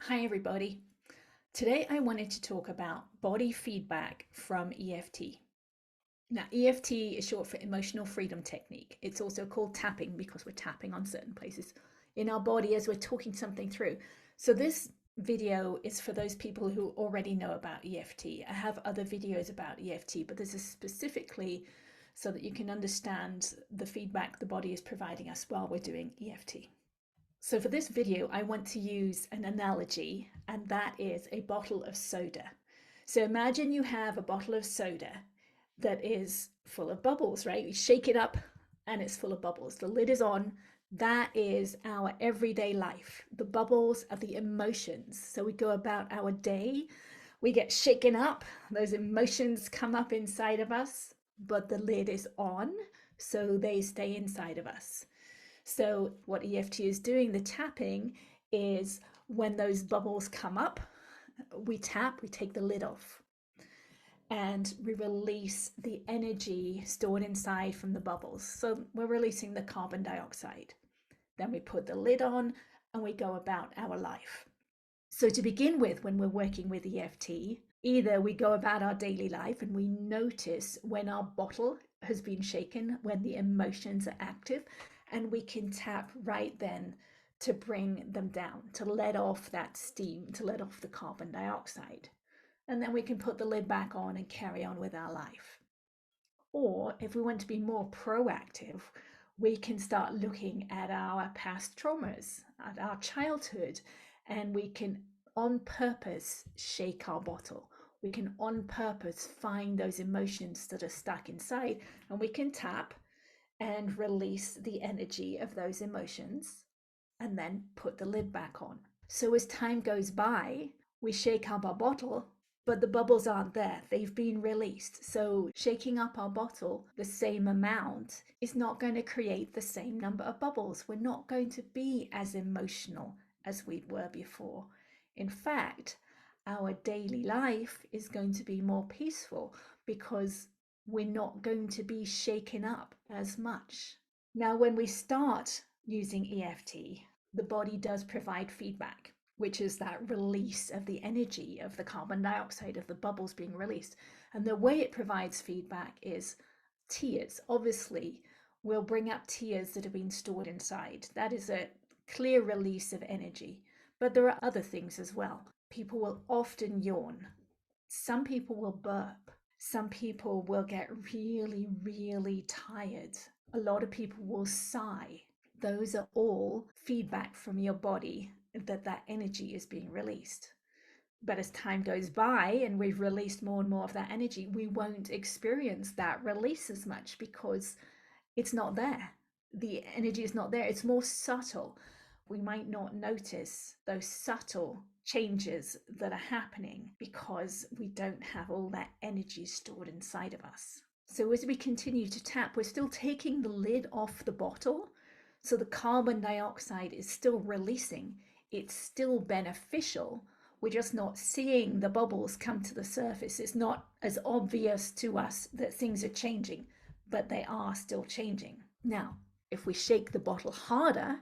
Hi, everybody. Today I wanted to talk about body feedback from EFT. Now, EFT is short for Emotional Freedom Technique. It's also called tapping because we're tapping on certain places in our body as we're talking something through. So this video is for those people who already know about EFT. I have other videos about EFT, but this is specifically so that you can understand the feedback the body is providing us while we're doing EFT. So for this video, I want to use an analogy, and that is a bottle of soda. So imagine you have a bottle of soda that is full of bubbles, right? You shake it up and it's full of bubbles. The lid is on. That is our everyday life. The bubbles are the emotions. So we go about our day, we get shaken up, those emotions come up inside of us, but the lid is on, so they stay inside of us. So what EFT is doing, the tapping, is when those bubbles come up, we tap, we take the lid off, and we release the energy stored inside from the bubbles. So we're releasing the carbon dioxide. Then we put the lid on and we go about our life. So to begin with, when we're working with EFT, either we go about our daily life and we notice when our bottle has been shaken, when the emotions are active, and we can tap right then to bring them down, to let off that steam, to let off the carbon dioxide. And then we can put the lid back on and carry on with our life. Or if we want to be more proactive, we can start looking at our past traumas, at our childhood, and we can on purpose shake our bottle. We can on purpose find those emotions that are stuck inside, and we can tap and release the energy of those emotions and then put the lid back on. So as time goes by, we shake up our bottle, but the bubbles aren't there. They've been released. So shaking up our bottle the same amount is not going to create the same number of bubbles. We're not going to be as emotional as we were before. In fact, our daily life is going to be more peaceful because we're not going to be shaken up as much. Now, when we start using EFT, the body does provide feedback, which is that release of the energy of the carbon dioxide, of the bubbles being released. And the way it provides feedback is tears. Obviously, will bring up tears that have been stored inside. That is a clear release of energy. But there are other things as well. People will often yawn. Some people will burp. Some people will get really, really tired. A lot of people will sigh. Those are all feedback from your body that that energy is being released. But as time goes by and we've released more and more of that energy, we won't experience that release as much because it's not there. The energy is not there. It's more subtle. We might not notice those subtle changes that are happening because we don't have all that energy stored inside of us. So as we continue to tap, we're still taking the lid off the bottle. So the carbon dioxide is still releasing. It's still beneficial. We're just not seeing the bubbles come to the surface. It's not as obvious to us that things are changing, but they are still changing. Now, if we shake the bottle harder,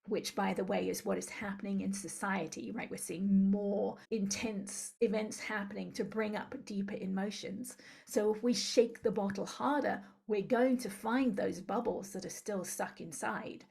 which by the way is what is happening in society, right? We're seeing more intense events happening to bring up deeper emotions. So if we shake the bottle harder, we're going to find those bubbles that are still stuck inside.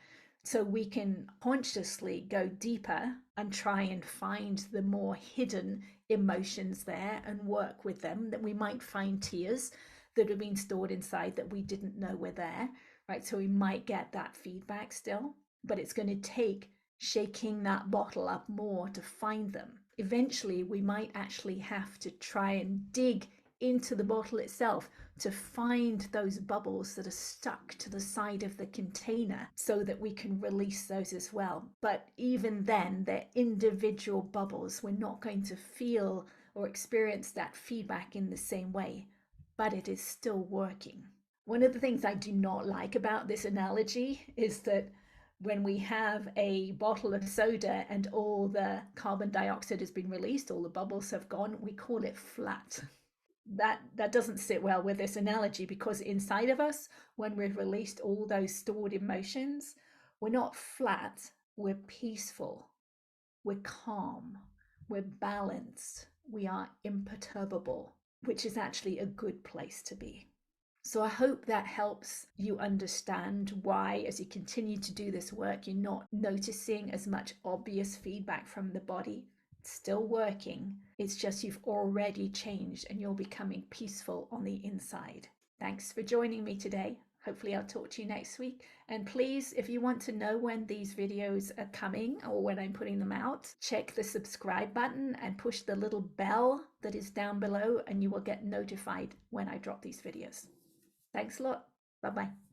So we can consciously go deeper and try and find the more hidden emotions there and work with them. That we might find tears that have been stored inside that we didn't know were there, right? So we might get that feedback still, but it's going to take shaking that bottle up more to find them. Eventually, we might actually have to try and dig into the bottle itself to find those bubbles that are stuck to the side of the container so that we can release those as well. But even then, they're individual bubbles. We're not going to feel or experience that feedback in the same way, but it is still working. One of the things I do not like about this analogy is that when we have a bottle of soda and all the carbon dioxide has been released, all the bubbles have gone, we call it flat. That doesn't sit well with this analogy, because inside of us, when we've released all those stored emotions, we're not flat, we're peaceful, we're calm. We're balanced. We are imperturbable, which is actually a good place to be. So I hope that helps you understand why, as you continue to do this work, you're not noticing as much obvious feedback from the body. It's still working. It's just you've already changed and you're becoming peaceful on the inside. Thanks for joining me today. Hopefully I'll talk to you next week. And please, if you want to know when these videos are coming or when I'm putting them out, check the subscribe button and push the little bell that is down below and you will get notified when I drop these videos. Thanks a lot. Bye-bye.